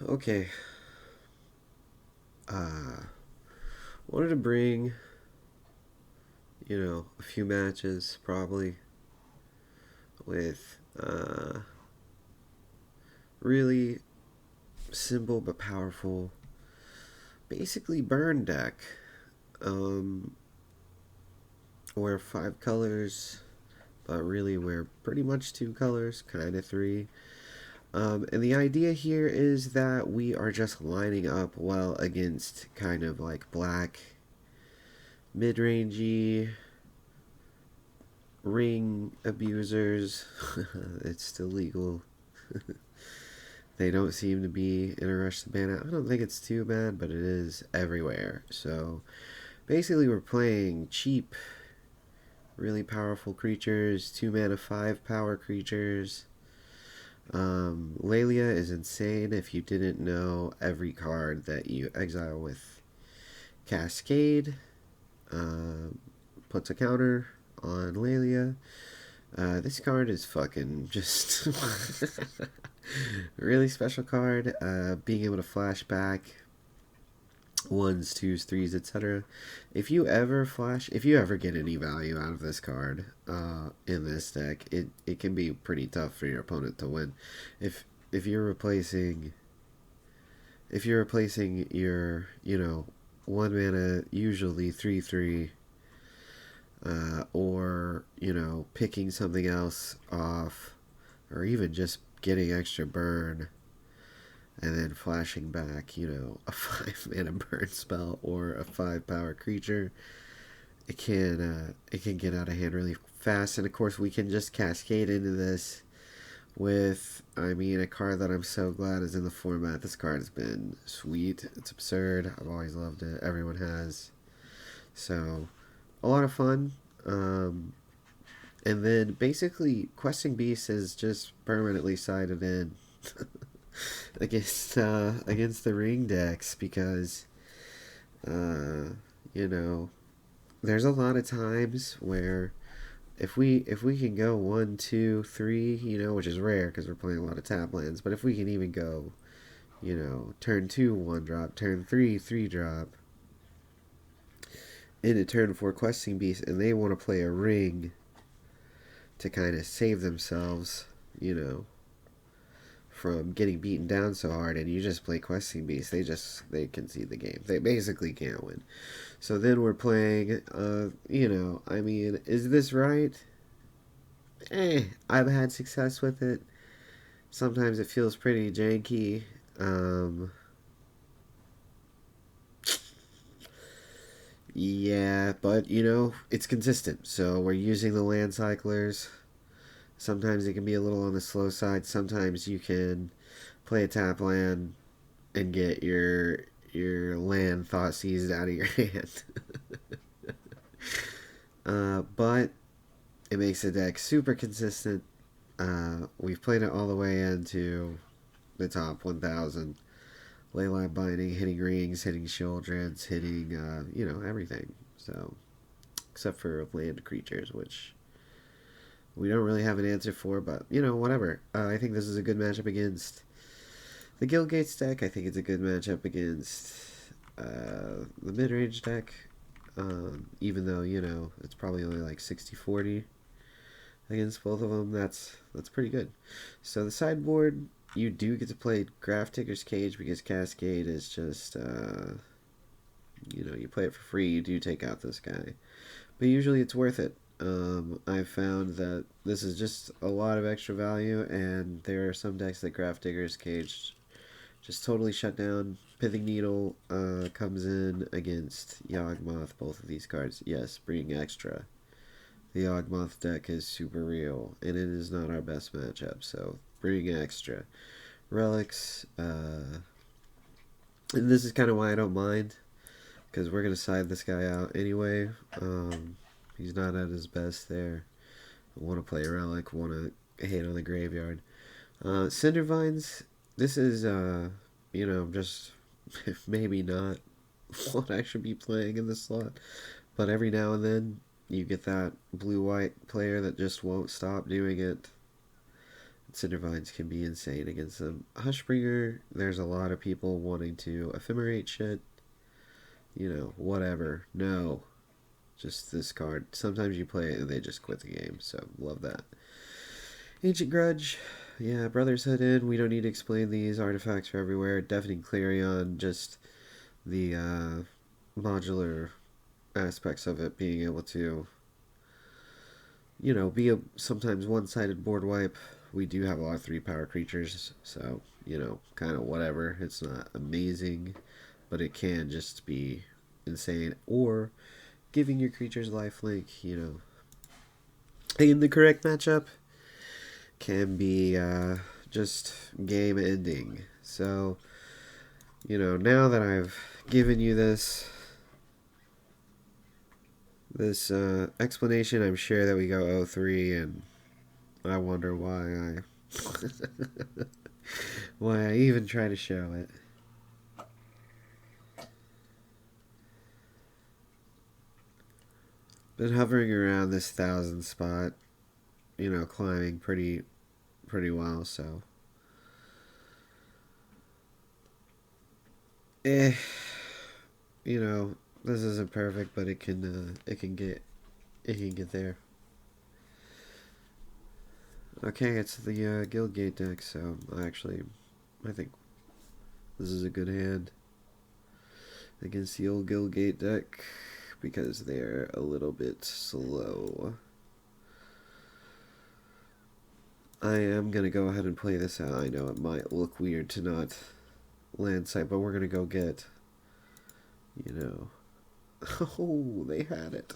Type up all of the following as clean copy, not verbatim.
Okay. Wanted to bring, a few matches probably with really simple but powerful, basically burn deck. Um, where 5 colors, but really we're pretty much 2 colors, kind of three. And the idea here is that we are just lining up well against kind of like black, mid-rangey, ring abusers. It's still legal. They don't seem to be in a rush to ban it. I don't think it's too bad, but it is everywhere. So basically, we're playing cheap, really powerful creatures, 2 mana, 5 power creatures. Laelia is insane. If you didn't know, every card that you exile with Cascade puts a counter on Laelia. This card is fucking just really special card. Being able to flash back ones, twos, threes, etc. If you ever get any value out of this card in this deck, it can be pretty tough for your opponent to win. If you're replacing your 1 mana, usually 3/3, or picking something else off, or even just getting extra burn and then flashing back, a 5 mana burn spell or a 5 power creature, it can get out of hand really fast. And of course, we can just cascade into this with, a card that I'm so glad is in the format. This card has been sweet. It's absurd. I've always loved it. Everyone has. So, a lot of fun. And then basically, Questing Beast is just permanently sided in against the ring decks because there's a lot of times where if we can go 1, 2, 3, which is rare because we're playing a lot of tap lands, but if we can even go, turn 2 1-drop, turn 3 3-drop, into turn 4 Questing Beast, and they want to play a ring to kind of save themselves, from getting beaten down so hard, and you just play Questing Beast, they concede the game. They basically can't win. So then we're playing, is this right? I've had success with it. Sometimes it feels pretty janky. Yeah, but it's consistent. So we're using the land cyclers. Sometimes it can be a little on the slow side. Sometimes you can play a tap land and get your land thought seized out of your hand. But it makes the deck super consistent. We've played it all the way into the top 1,000. Leyline Binding, hitting rings, hitting children's, hitting, everything. So, except for land creatures, which we don't really have an answer for, but, whatever. I think this is a good matchup against the Guildgates deck. I think it's a good matchup against the mid-range deck. Even though, it's probably only like 60-40 against both of them. That's pretty good. So the sideboard, you do get to play Grafdigger's Cage because Cascade is just, you play it for free. You do take out this guy. But usually it's worth it. I've found that this is just a lot of extra value, and there are some decks that Grafdigger's Cage just totally shut down. Pithing Needle comes in against Yawgmoth, both of these cards. Yes, bring extra. The Yawgmoth deck is super real, and it is not our best matchup, so bring extra. Relics, and this is kind of why I don't mind, because we're going to side this guy out anyway. He's not at his best there. I want to play a Relic, want to hate on the graveyard. Cindervines, this is, just maybe not what I should be playing in this slot, but every now and then you get that blue-white player that just won't stop doing it. Cindervines can be insane against them. Hushbringer, there's a lot of people wanting to ephemerate shit. You know, whatever. No. Just this card. Sometimes you play it and they just quit the game, so love that. Ancient Grudge. Yeah, Brothers Head In. We don't need to explain these. Artifacts are everywhere. Deafening Clarion. Just the modular aspects of it being able to, you know, be a sometimes one-sided board wipe. We do have a lot of 3-power creatures, so, you know, kind of whatever. It's not amazing, but it can just be insane. Or giving your creatures lifelink, you know, in the correct matchup can be just game ending. So, you know, now that I've given you this explanation, I'm sure that we go 0-3, and I wonder why why I even try to show it. Been hovering around this 1,000 spot, you know, climbing pretty well, so you know, this isn't perfect, but it can get there. Okay, it's the Guildgate deck, so I think this is a good hand against the old Guildgate deck because they're a little bit slow. I am going to go ahead and play this out. I know it might look weird to not land sight, but we're going to go get, you know... Oh, they had it.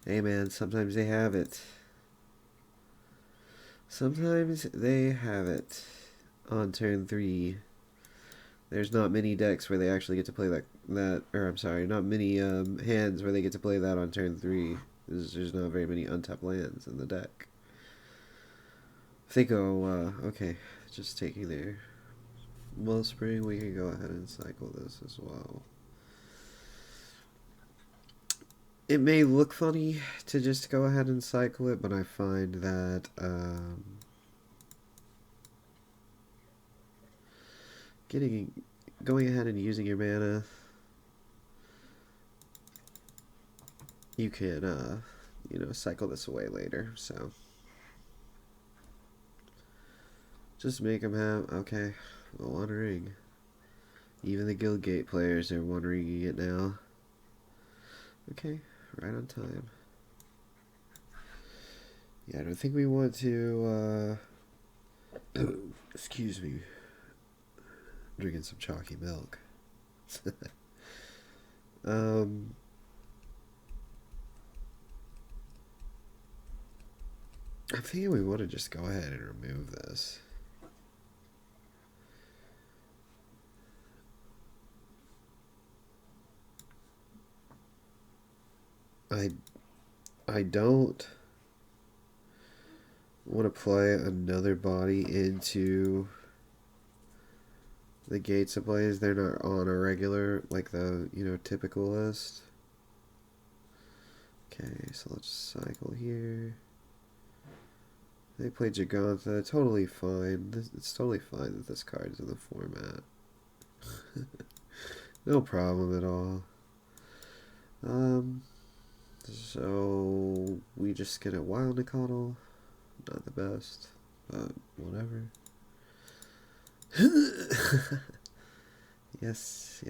Hey man, sometimes they have it. Sometimes they have it. On turn 3. There's not many decks where they actually get to play that or I'm sorry, not many hands where they get to play that on turn 3. There's not very many untapped lands in the deck. If they go, okay, just taking their Wellspring, we can go ahead and cycle this as well. It may look funny to just go ahead and cycle it, but I find that going ahead and using your mana, you can you know, cycle this away later. So just make them have okay. Well, One Ring. Even the Guildgate players are One Ringing it now. Okay. Right on time. Yeah, I don't think we want to, excuse me, drinking some chalky milk. I'm thinking we want to just go ahead and remove this. I don't want to play another body into the Gates of Blaze. They're not on a regular, like the, you know, typical list. Okay, so let's cycle here. They play Gigantha, totally fine. It's totally fine that this card is in the format. No problem at all. So we just get a Wild Nacatl. Not the best, but whatever. Yes.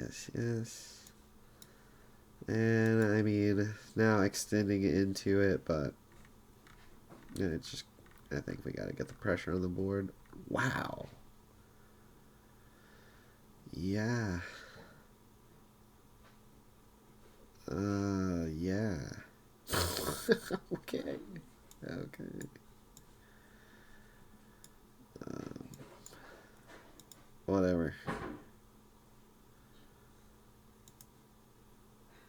And I mean, now extending into it, but yeah, it's just, I think we gotta get the pressure on the board. Wow. Yeah. Yeah. Okay. Whatever.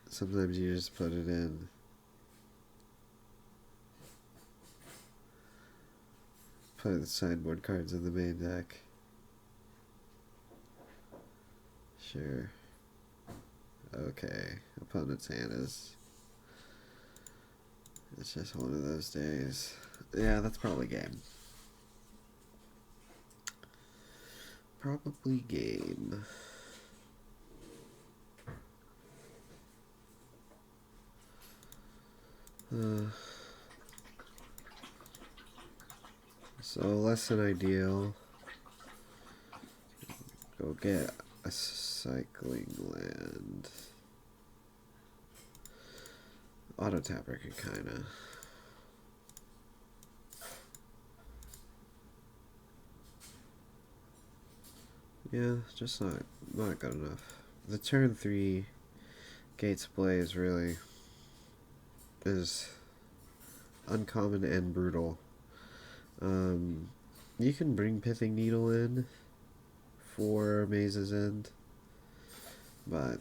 Sometimes you just put it in. Put the sideboard cards in the main deck. Sure. Okay. Opponent's hand is... It's just one of those days. Yeah, that's probably game. Probably game. So less than ideal. Go get a cycling land. Auto tapper can kinda. Yeah, just not good enough. The turn 3 Gates Blaze really is uncommon and brutal. You can bring Pithing Needle in for Maze's End, but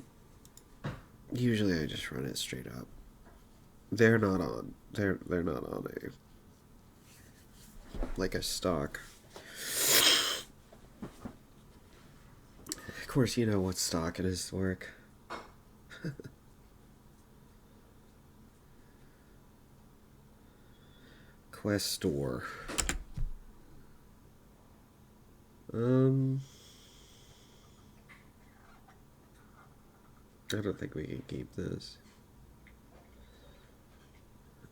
usually I just run it straight up. They're not on a like a stock. Of course, you know what stock it is to work. Quest store. I don't think we can keep this.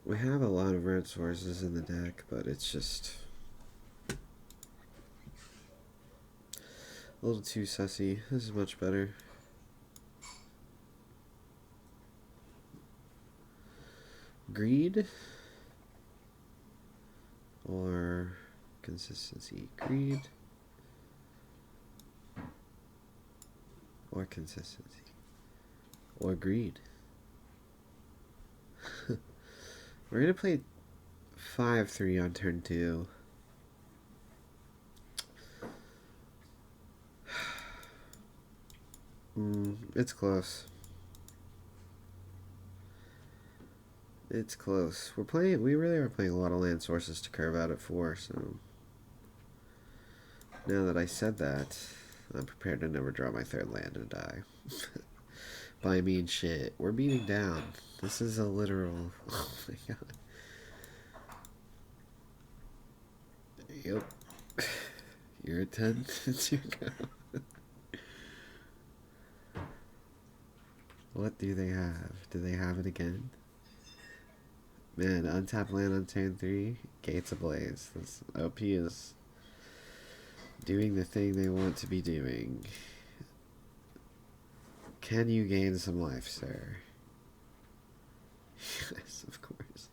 We have a lot of red sources in the deck, but it's just a little too sussy. This is much better. Greed or consistency? Greed or consistency? Or greed? We're gonna play 5-3 on turn 2. It's close. It's close. We really are playing a lot of land sources to curve out at 4, so now that I said that, I'm prepared to never draw my 3rd land and die. By I mean shit. We're beating down. This is a literal... Oh my god. Yep. You're a 10. It's your go. What do they have? Do they have it again? Man, untap land on turn 3. Gates ablaze. This OP is doing the thing they want to be doing. Can you gain some life, sir? Yes, of course.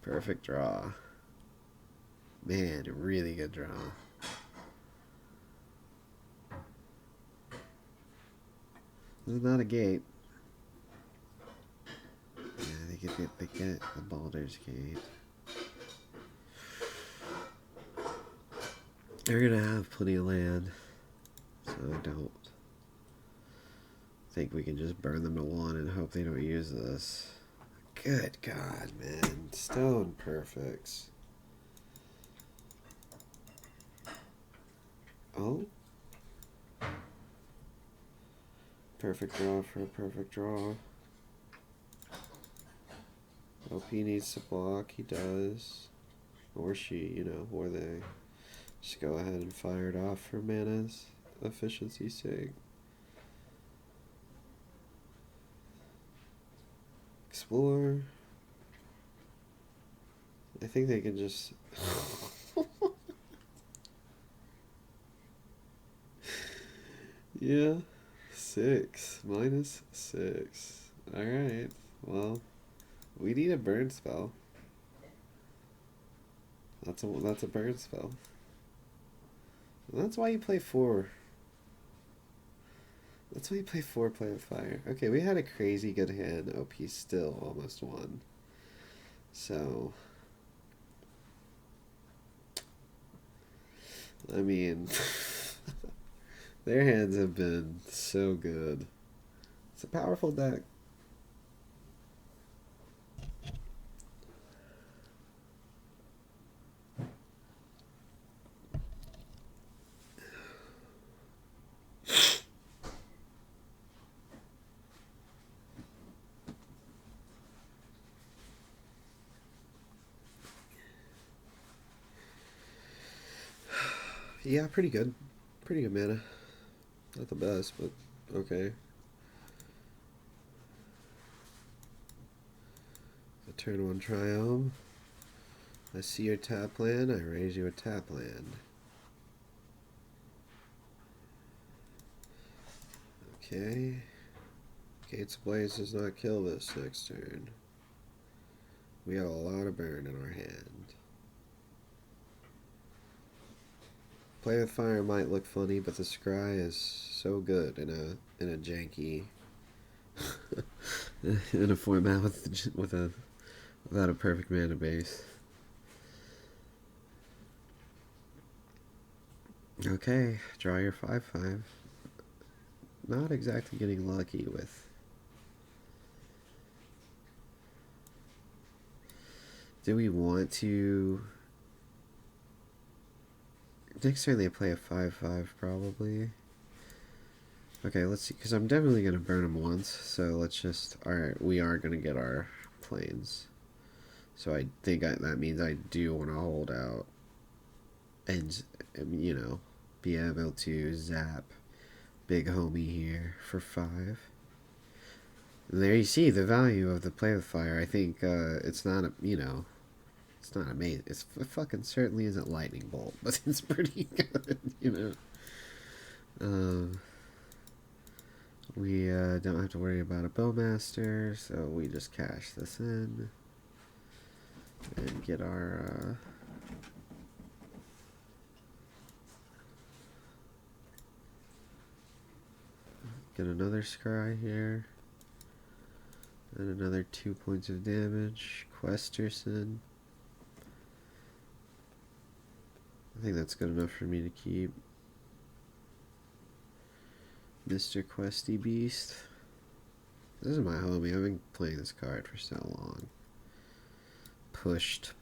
Perfect draw. Man, really good draw. This is not a gate. Yeah, they get the Baldur's Gate. They're gonna have plenty of land, so I don't think we can just burn them to 1 and hope they don't use this. Good God, man. Stone perfects. Oh. Perfect draw for a perfect draw. OP needs to block. He does. Or she, you know, or they. Just go ahead and fire it off for mana's efficiency's sake. Explore. I think they can just... Yeah. 6. -6. Alright. Well, we need a burn spell. That's a burn spell. And that's why you play 4. That's why you play 4 Play of Fire. Okay, we had a crazy good hand. OP still almost won. So, I mean, their hands have been so good. It's a powerful deck. Yeah, pretty good. Pretty good mana. Not the best, but okay. A turn 1 Triome. I see your tap land, I raise you a tap land. Okay. Gates Blaze does not kill this next turn. We have a lot of burn in our hand. Play with Fire might look funny, but the Scry is so good in a janky in a format without a perfect mana base. Okay, draw your 5/5. Not exactly getting lucky with. Do we want to? Next turn they play a 5/5 probably. Okay, let's see, because I'm definitely going to burn them once, so let's just, alright, we are going to get our planes. So I think that means I do want to hold out and, you know, be able to zap big homie here for 5. And there you see the value of the play with fire. I think it's not, it's not amazing. It fucking certainly isn't lightning bolt, but it's pretty good, you know. We don't have to worry about a bowmaster, so we just cash this in and get our get another scry here and another 2 points of damage. Questerson. I think that's good enough for me to keep. Mr. Questy Beast. This is my homie. I've been playing this card for so long. Pushed.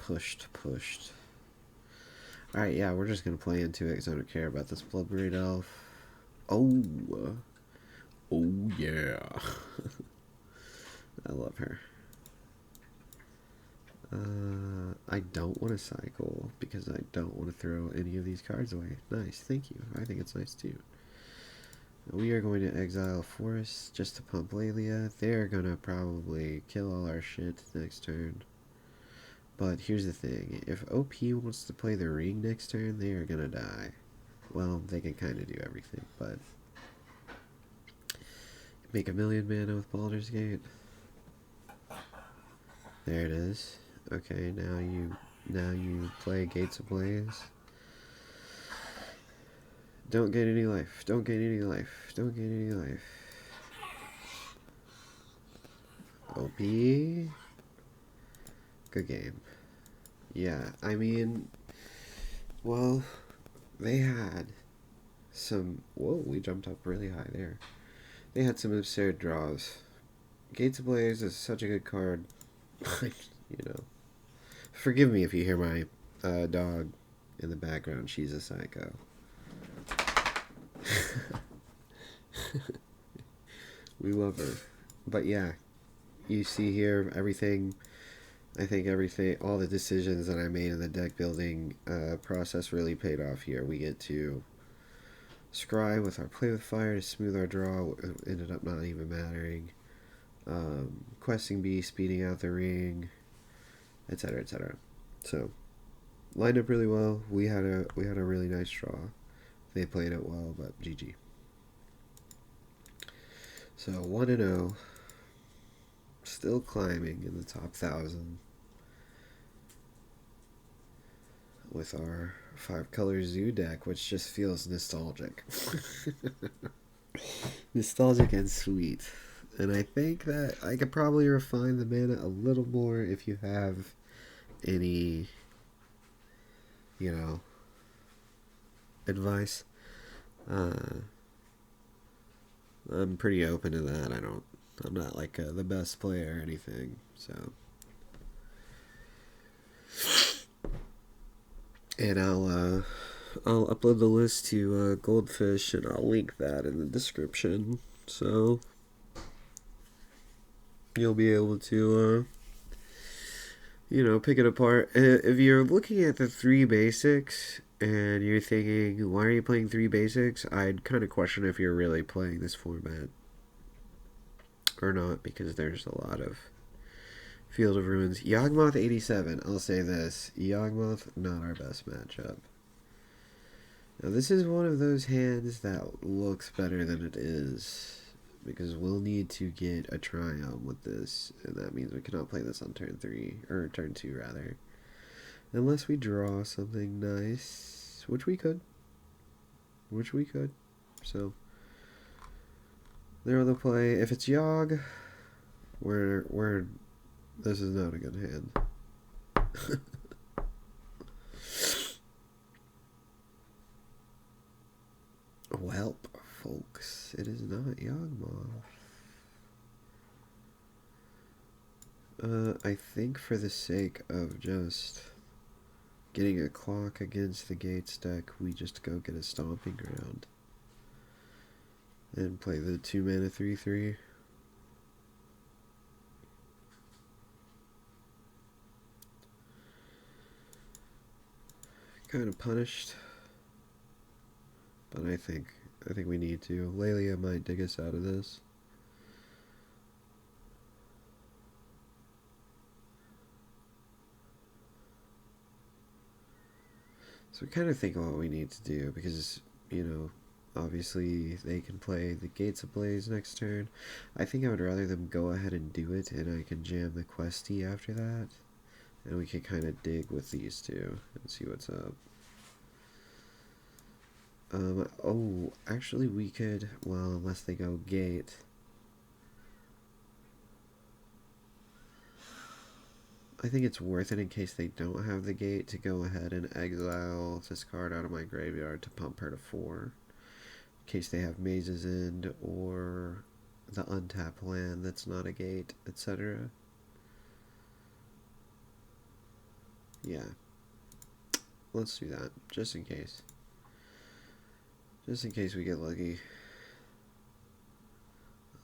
Alright, yeah, we're just going to play into it because I don't care about this Bloodbraid Elf. Oh yeah. I love her. I don't want to cycle because I don't want to throw any of these cards away. Nice, thank you. I think it's nice too. We are going to exile Forest just to pump Laelia. They're going to probably kill all our shit next turn. But here's the thing. If OP wants to play the ring next turn, they are going to die. Well, they can kind of do everything, but... Make 1,000,000 mana with Baldur's Gate. There it is. Okay, now you play Gates Ablaze. Don't get any life. Don't get any life. Don't get any life. OP. Good game. Yeah, I mean, well, they had some... Whoa, we jumped up really high there. They had some absurd draws. Gates Ablaze is such a good card. You know. Forgive me if you hear my dog in the background. She's a psycho. We love her. But yeah, you see here everything. I think everything, all the decisions that I made in the deck building process really paid off here. We get to scry with our play with fire to smooth our draw. It ended up not even mattering. Questing Beast, speeding out the ring, etc., etc. So lined up really well. We had a really nice draw. They played it well, but GG. So 1-0, still climbing in the top 1,000 with our 5-color zoo deck, which just feels nostalgic. Nostalgic and sweet. And I think that I could probably refine the mana a little more if you have any, you know, advice. I'm pretty open to that. I'm not like the best player or anything, so. And I'll upload the list to Goldfish, and I'll link that in the description, so you'll be able to, you know, pick it apart. If you're looking at the 3 basics, and you're thinking, why are you playing 3 basics? I'd kind of question if you're really playing this format or not, because there's a lot of Field of Ruins. Yawgmoth 87, I'll say this. Yawgmoth, not our best matchup. Now this is one of those hands that looks better than it is, because we'll need to get a Triome with this, and that means we cannot play this on turn 3, or turn 2 rather. Unless we draw something nice, which we could. So, they're on the play. If it's Yogg, this is not a good hand. Welp, folks, it is not Yawgmoth. I think for the sake of just getting a clock against the Gates deck, we just go get a Stomping Ground and play the 2 mana 3/3. Kind of punished, but I think we need to. Laelia might dig us out of this. So we kind of think of what we need to do, because, you know, obviously they can play the Gates Ablaze next turn. I think I would rather them go ahead and do it, and I can jam the Questy after that. And we can kind of dig with these two and see what's up. Oh, actually we could, well, unless they go Gate. I think it's worth it in case they don't have the Gate to go ahead and exile this card out of my graveyard to pump her to 4. In case they have Maze's End or the untapped land that's not a Gate, etc. Yeah. Let's do that, just in case. Just in case we get lucky.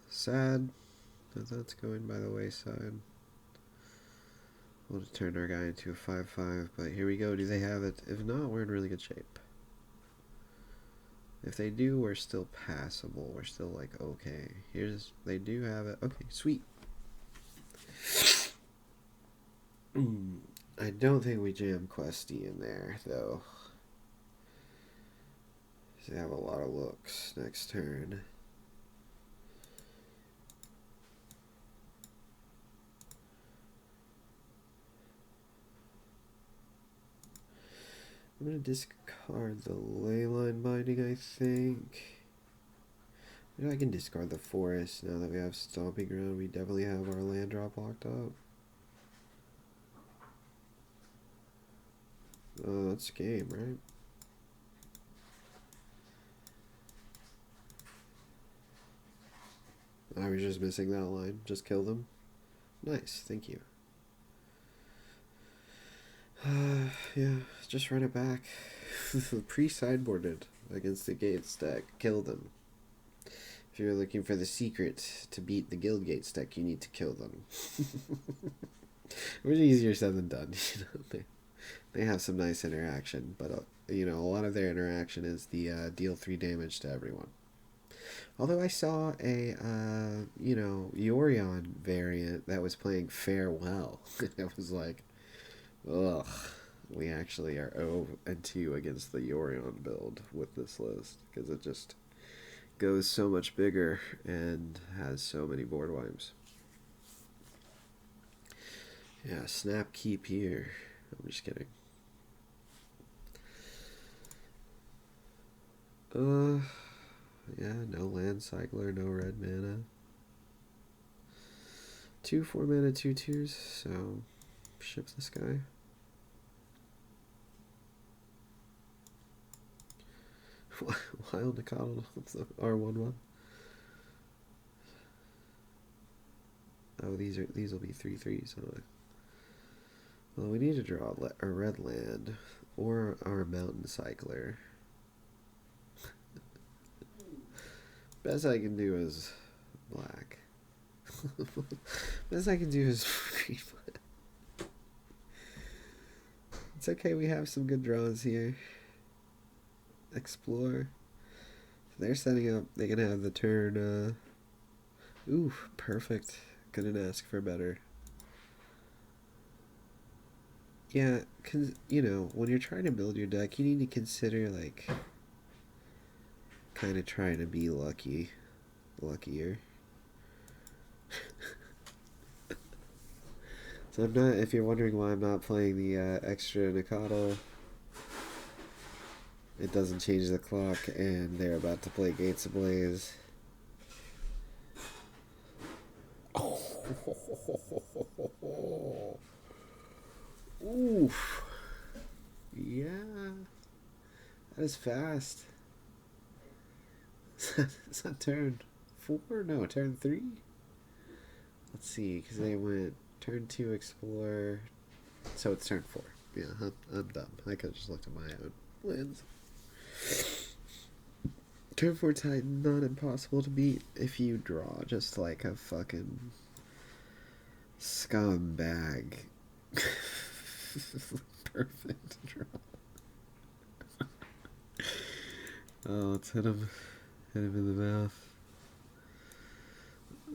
Sad that that's going by the wayside. We'll just turn our guy into a 5/5, but here we go. Do they have it? If not, we're in really good shape. If they do, we're still passable. We're still like, okay. They do have it. Okay, sweet. I don't think we jam Questy in there, though. They have a lot of looks next turn. I'm going to discard the Leyline Binding, I think. Maybe I can discard the Forest now that we have Stomping Ground. We definitely have our land drop locked up. Oh, that's game, right? I was just missing that line. Just kill them. Nice, thank you. Yeah, just run it back. Pre-sideboarded against the Gates deck. Kill them. If you're looking for the secret to beat the Guild Gates deck, you need to kill them. Which is easier said than done. You know, they have some nice interaction, but you know, a lot of their interaction is the deal 3 damage to everyone. Although I saw a you know, Yorion variant that was playing Farewell. It was like, ugh, we actually are 0-2 against the Yorion build with this list, because it just goes so much bigger and has so many board wipes. Yeah, snap keep here. I'm just kidding. Yeah, no land cycler, no red mana. 2 4-mana 2/2s, so ship this guy. Wild Nacatl, R1/1. Oh, these will be 3/3s, huh? Well, we need to draw a red land or our mountain cycler. Best I can do is black. Best I can do is green. It's okay, we have some good draws here. explore. They're setting up. They can have the turn. Ooh, perfect. Couldn't ask for better. Yeah, you know, when you're trying to build your deck, you need to consider, like, kind of trying to be luckier. So I'm not, if you're wondering why I'm not playing the extra Nacatl, it doesn't change the clock, and they're about to play Gates Ablaze. Oh. Oof. Yeah. That is fast. Is that turn 4? No, turn 3? Let's see, because they went turn 2 explore, so it's turn 4. Yeah, I'm dumb. I could have just looked at my own lens. Turn 4 Titan, not impossible to beat if you draw just like a fucking scumbag. Perfect draw. Oh, let's hit him. Hit him in the mouth.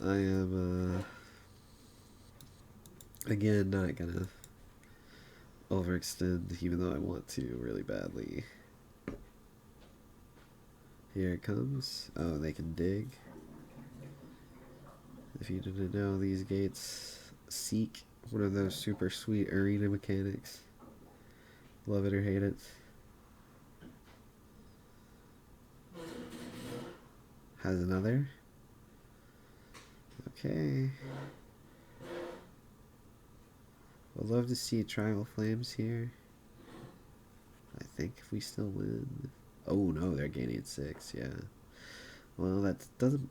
I am, again, not gonna overextend, even though I want to really badly. Here it comes. Oh, they can dig. If you didn't know, these gates seek one of those super sweet arena mechanics. Love it or hate it. Has another. Okay. I'd love to see Tribal Flames here. I think if we still win. Oh no, they're gaining 6, yeah. Well, that doesn't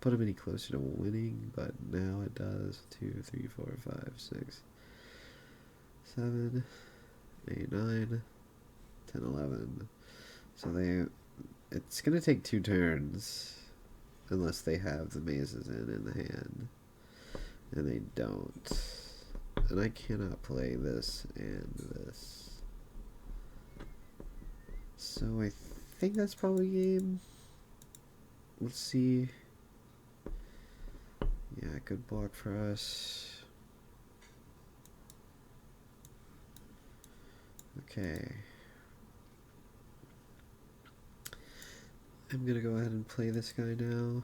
put them any closer to winning, but now it does. 2, 3, 4, 5, 6, 7, 8, 9, 10, 11. So it's gonna take 2 turns unless they have the mazes in the hand. And they don't. And I cannot play this and this. So I think that's probably game. Let's see. Yeah, good block for us. Okay. I'm gonna go ahead and play this guy now.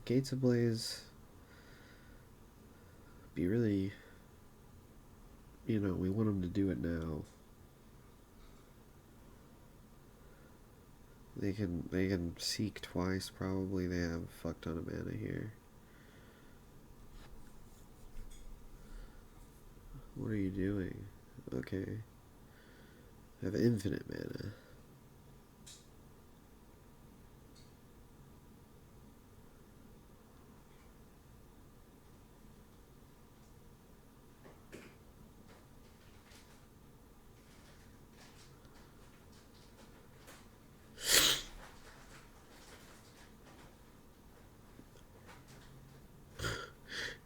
Gates Ablaze. Be really, you know, we want him to do it now. They can seek twice probably. They have a fuck ton of mana here. What are you doing? Okay. I have infinite mana.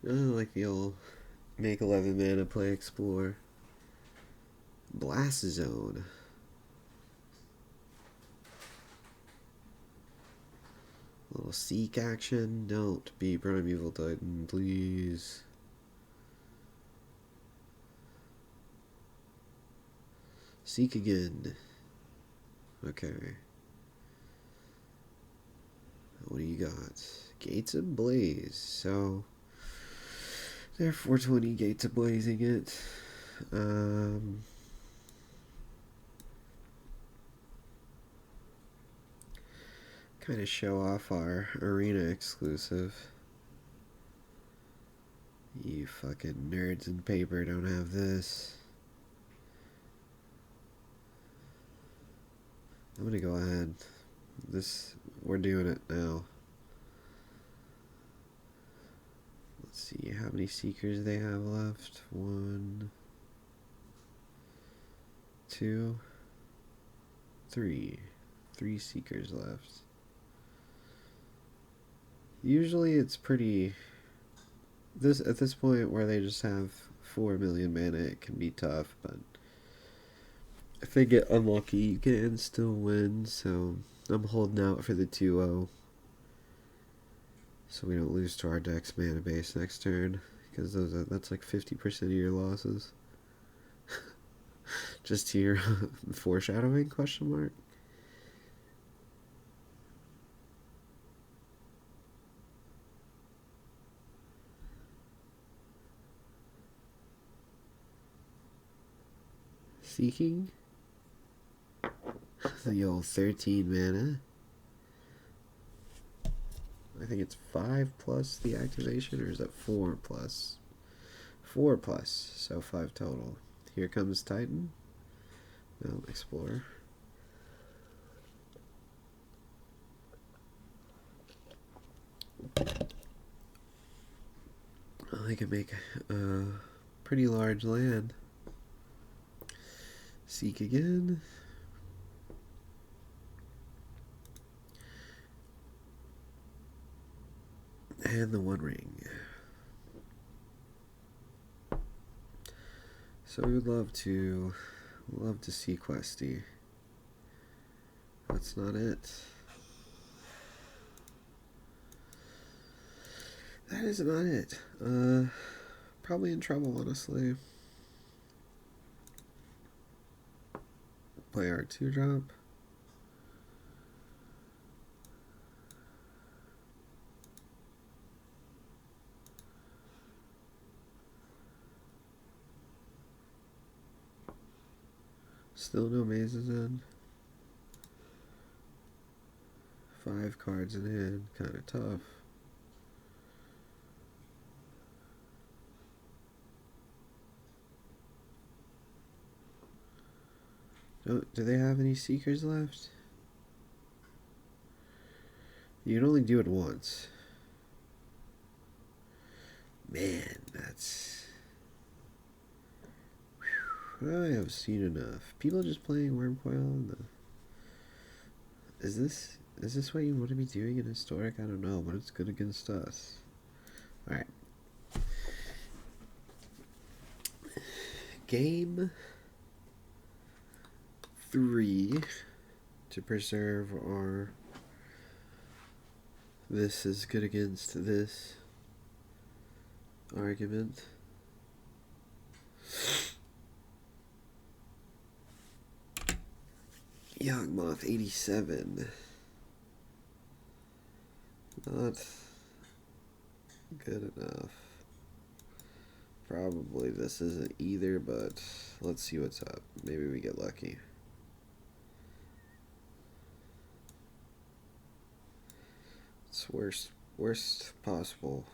I like the old make 11 mana, play explore. Blast Zone. A little seek action. Don't be Primeval Titan, please. Seek again. Okay. What do you got? Gates Ablaze. So they're 420 Gates Ablazing it. Kind of show off our arena exclusive. You fucking nerds in paper don't have this. I'm gonna go ahead. We're doing it now. Let's see how many seekers they have left. 1, 2, 3. 3 seekers left. Usually it's pretty. At this point where they just have 4 million mana, it can be tough, but If they get unlucky, you can still win, so I'm holding out for the 2-0. So we don't lose to our deck's mana base next turn, because that's like 50% of your losses. Just to your foreshadowing, question mark? Seeking? The old 13 mana. I think it's 5 plus the activation, or is that 4 plus? 4 plus, so 5 total. Here comes Titan. No, Explorer. I can make a pretty large land. Seek again. And the One Ring. So we would love to see Questy. That's not it. That is not it. Probably in trouble, honestly. Play our 2-drop. Still no mazes in. 5 cards in hand, kind of tough. Do they have any Seekers left? You can only do it once. Man, that's... Whew, I have seen enough. People just playing Wormcoil. Is this what you want to be doing in Historic? I don't know, but it's good against us. Alright. Game 3 to preserve our this is good against this argument. Yawgmoth 87. Not good enough. Probably this isn't either, but let's see what's up. Maybe we get lucky. It's worst possible.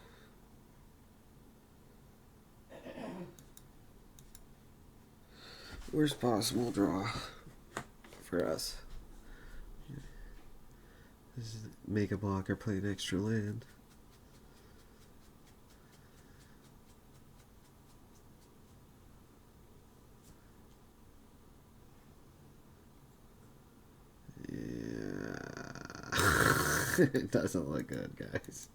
Worst possible draw for us. This is make a blocker, play an extra land. It doesn't look good, guys.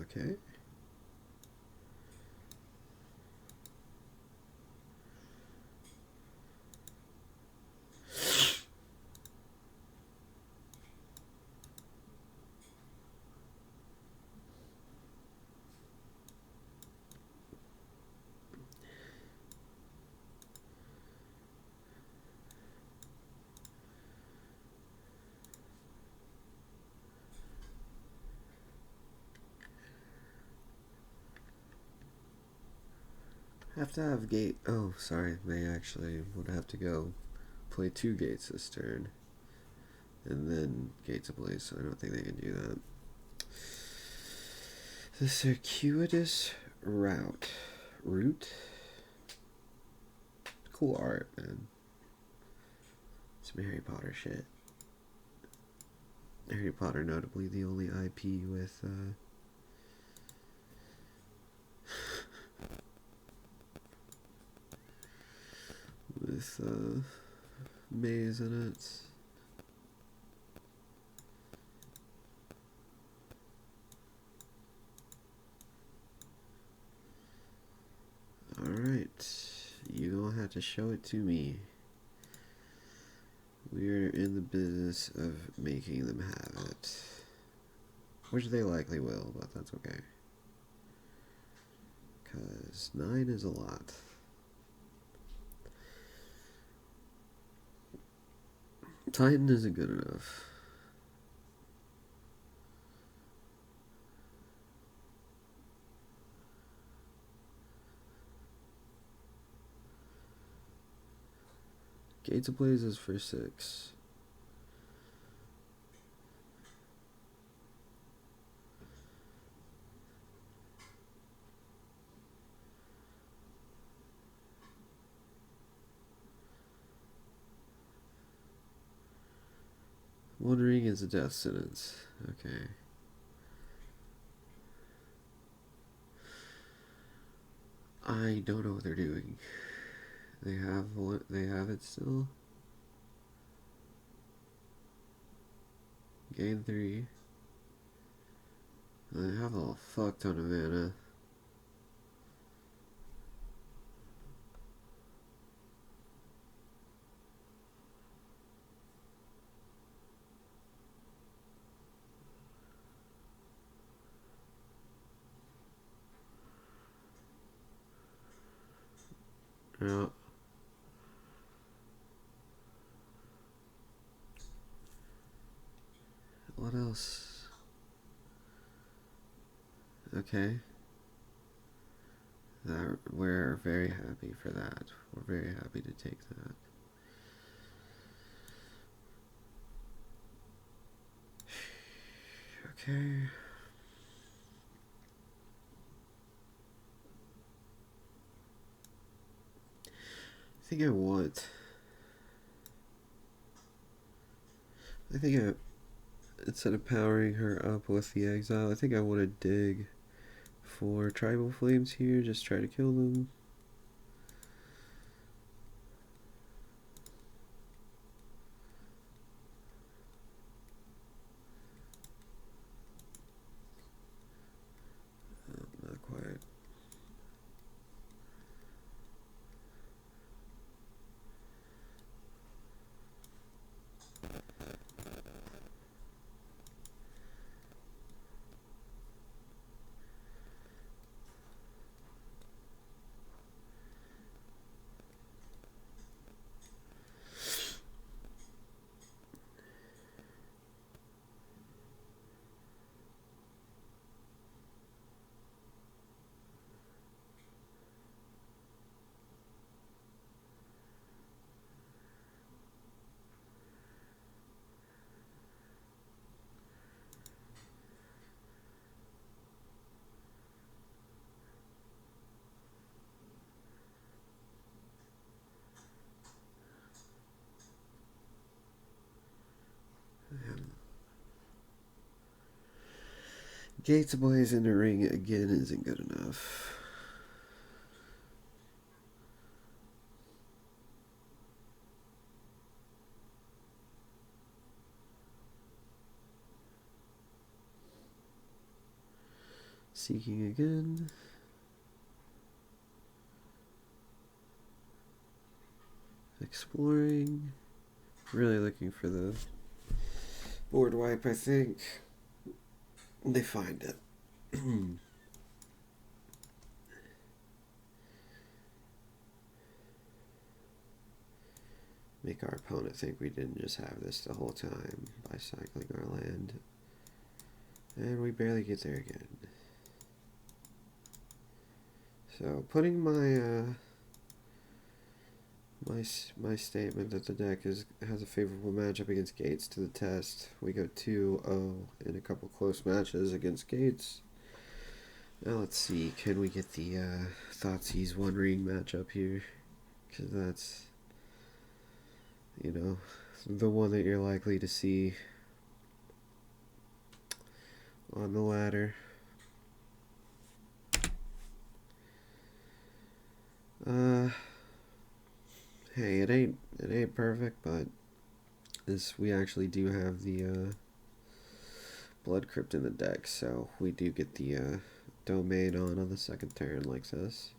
Okay. Have to have gate. Oh, sorry. They actually would have to go play 2 gates this turn, and then Gates Ablaze. So I don't think they can do that. The circuitous route. Cool art, man. Some Harry Potter shit. Harry Potter, notably the only IP with maze in it. got to show it to me. We're in the business of making them have it. Which they likely will, but that's okay. Because 9 is a lot. Titan isn't good enough. Gates of Blaze is for 6. One ring is a death sentence. Okay. I don't know what they're doing. They have it still. Gain 3. They have a fuck ton of mana. Yeah. What else? Okay. We're very happy for that. We're very happy to take that. Okay. I think instead of powering her up with the exile, I think I want to dig for tribal flames here, just try to kill them. Not quite. Gates Ablaze in the ring again isn't good enough. Seeking again. Exploring. Really looking for the board wipe, I think. They find it. Make our opponent think we didn't just have this the whole time by cycling our land. And we barely get there again. So putting my my statement that the deck has a favorable matchup against Gates to the test. We go 2-0 in a couple close matches against Gates. Now let's see, can we get the Thoughtseize One Ring matchup here? Because that's, you know, the one that you're likely to see on the ladder. Hey, it ain't perfect, but we actually do have the Blood Crypt in the deck, so we do get the domain on the second turn like this.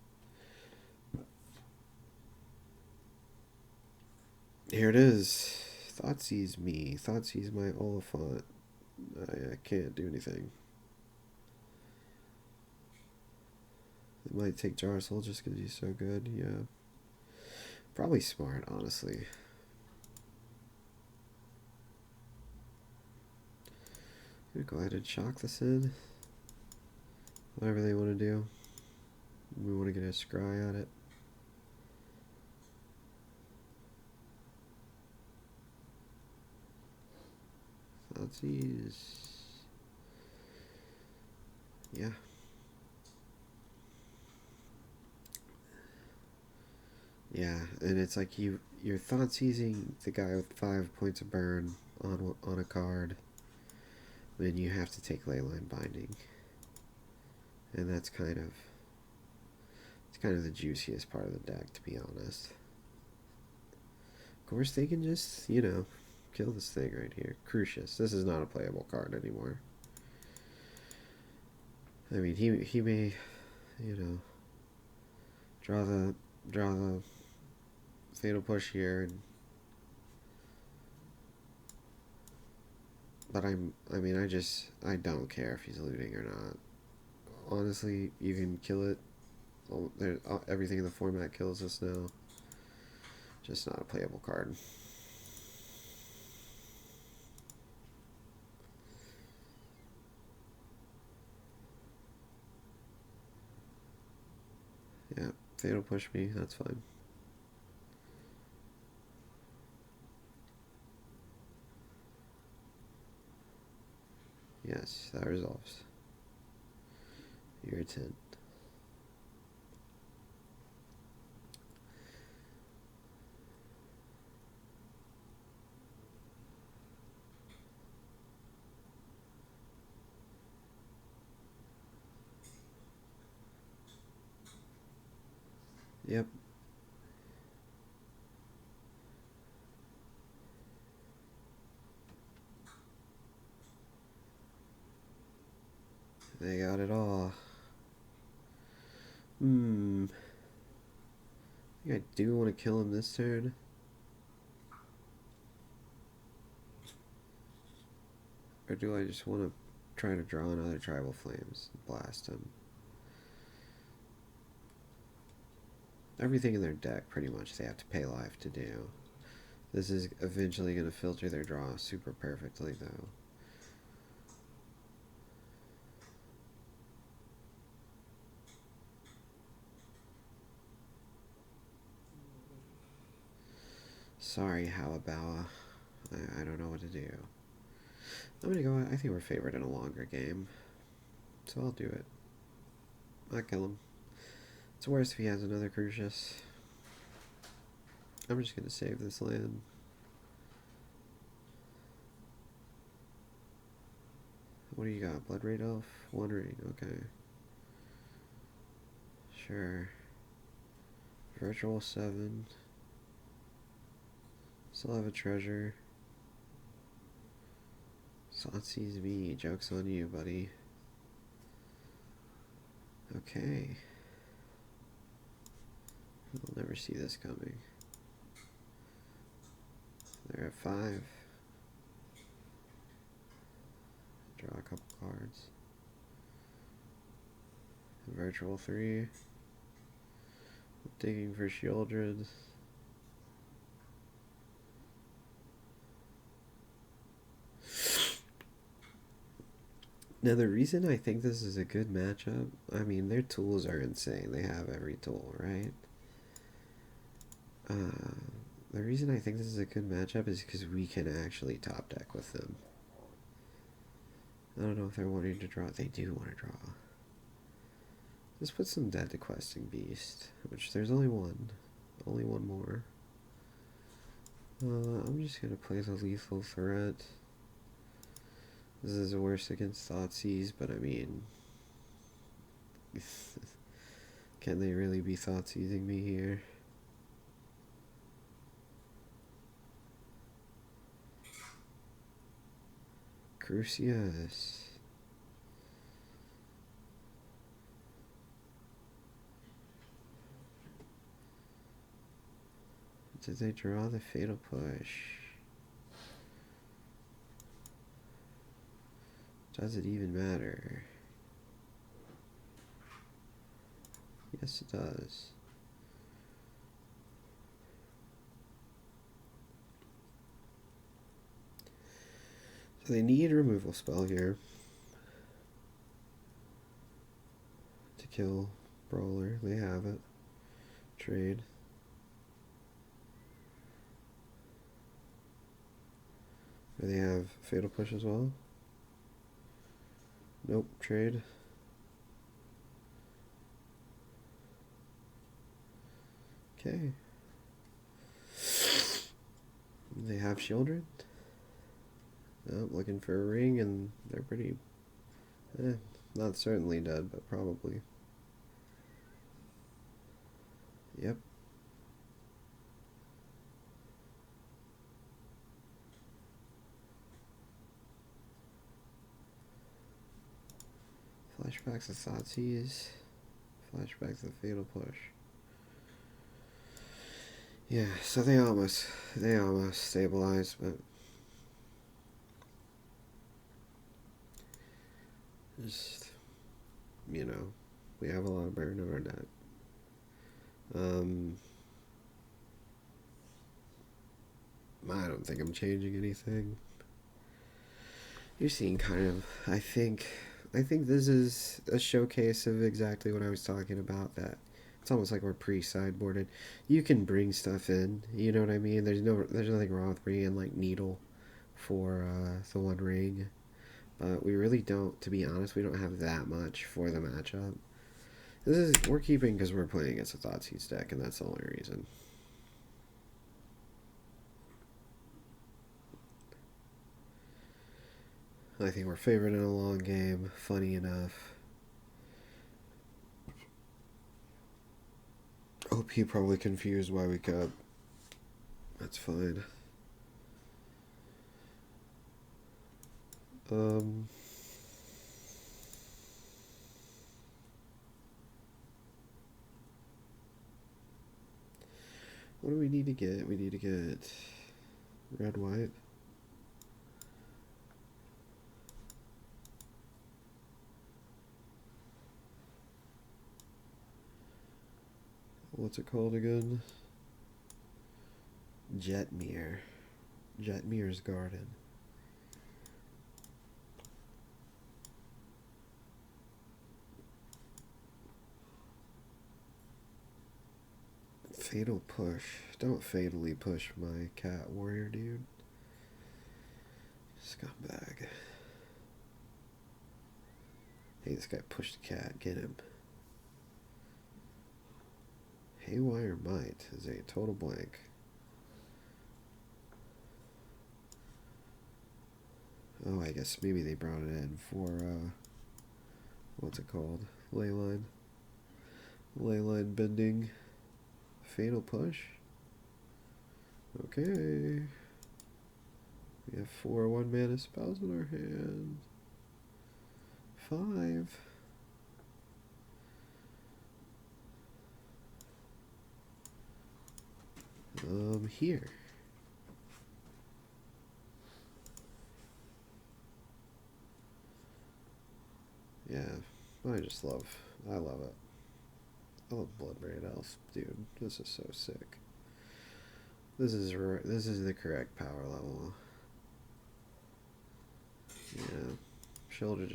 Here it is. Thoughtseize me. Thoughtseize my Oliphaunt. I can't do anything. It might take Jarsyl just because he's so good. Yeah. Probably smart, honestly. I'm gonna go ahead and shock this in. Whatever they want to do. We want to get a scry at it. Thoughtseize. Yeah. Yeah, and it's like you're Thoughtseizing the guy with 5 points of burn on a card. Then you have to take Leyline Binding. And that's kind of the juiciest part of the deck, to be honest. Of course, they can just, kill this thing right here. Crucius. This is not a playable card anymore. I mean, he may, draw the Fatal Push here, but I don't care if he's looting or not. Honestly, you can kill it. Everything in the format kills us now. Just not a playable card. Yeah, Fatal Push me, that's fine. Yes, that resolves. Irritant. Yep. They got it all. I think I do want to kill him this turn. Or do I just want to try to draw another Tribal Flames and blast him? Everything in their deck, pretty much, they have to pay life to do. This is eventually going to filter their draw super perfectly, though. Sorry, Halabawa. I don't know what to do. I'm gonna go. I think we're favored in a longer game, so I'll do it. I'll kill him. It's worse if he has another Crucius. I'm just gonna save this land. What do you got? Bloodbraid Elf? One ring, okay. Sure. Virtual 7. Still have a treasure. Thoughtseize me. Joke's on you, buddy. Okay. I'll never see this coming. They're at 5. Draw a couple cards. Virtual 3. Digging for Shieldred. Now, the reason I think this is a good matchup, I mean, their tools are insane. They have every tool, right? The reason I think this is a good matchup is because we can actually top deck with them. I don't know if they're wanting to draw. They do want to draw. Let's put some Dead to Questing Beast, which there's only one. Only one more. I'm just going to play the Lethal Threat. This is worse against Thoughtseize, but I mean... can they really be Thoughtseizing me here? Crucius. Did they draw the Fatal Push? Does it even matter? Yes, it does. So they need a removal spell here to kill Brawler. They have it. Trade. Do they have Fatal Push as well? Nope. Trade. Okay. They have Children. Oh, looking for a ring, and they're pretty... not certainly dead, but probably. Yep. Flashbacks of Thoughtseize. Flashbacks of Fatal Push. Yeah, so they almost stabilized, but just, you know, we have a lot of burn on our deck. I don't think I'm changing anything. You're seeing kind of, I think this is a showcase of exactly what I was talking about, that it's almost like we're pre-sideboarded. You can bring stuff in, you know what I mean? There's nothing wrong with bringing in like Needle for the One Ring, but we really don't, to be honest, we don't have that much for the matchup. We're keeping because we're playing against a Thoughtseize deck, and that's the only reason. I think we're favored in a long game, funny enough. OP probably confused why we cut. That's fine. What do we need to get? We need to get red, white. What's it called again? Jetmir. Jetmir's Garden. Fatal Push. Don't fatally push my cat warrior, dude. Scumbag. Hey, this guy pushed the cat. Get him. Haywire Might is a total blank. Oh, I guess maybe they brought it in for, what's it called? Leyline Binding. Fatal Push. Okay. We have 4 1-mana spells in our hand. 5. Here. Yeah, I love it. I love Bloodbraid Elf, dude. This is so sick. This is the correct power level. Yeah, shoulder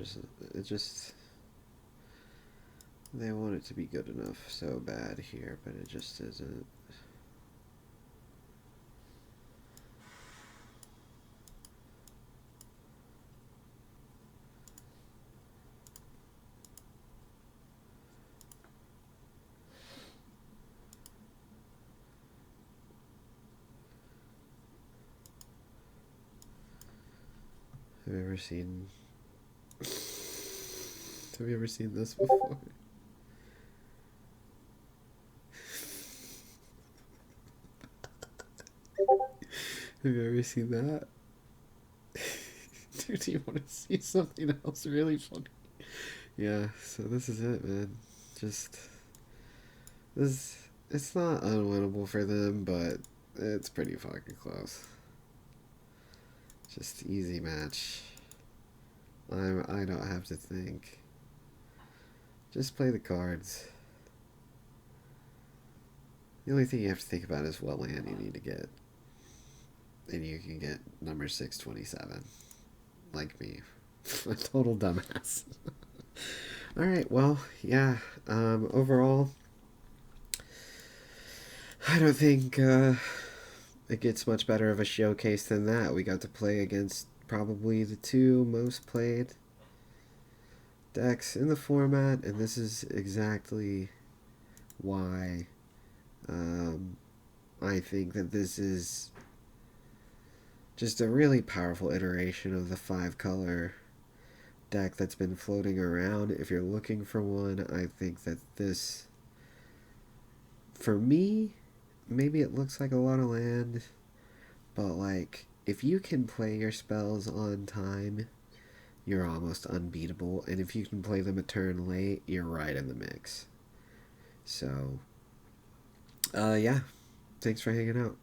they want it to be good enough so bad here, but it just isn't. Have you ever seen this before? Have you ever seen that? Dude, do you want to see something else really funny? Yeah, so this is it, man. It's not unwinnable for them, but It's pretty fucking close. Just easy match. I don't have to think. Just play the cards. The only thing you have to think about is what land you need to get. And you can get number 627. Like me. A total dumbass. Alright, well, yeah. Overall, I don't think it gets much better of a showcase than that. We got to play against probably the two most played decks in the format, and this is exactly why I think that this is just a really powerful iteration of the 5-color deck that's been floating around. If you're looking for one, I think that this, for me, maybe it looks like a lot of land, but like, if you can play your spells on time, you're almost unbeatable, and if you can play them a turn late, you're right in the mix. So, yeah, thanks for hanging out.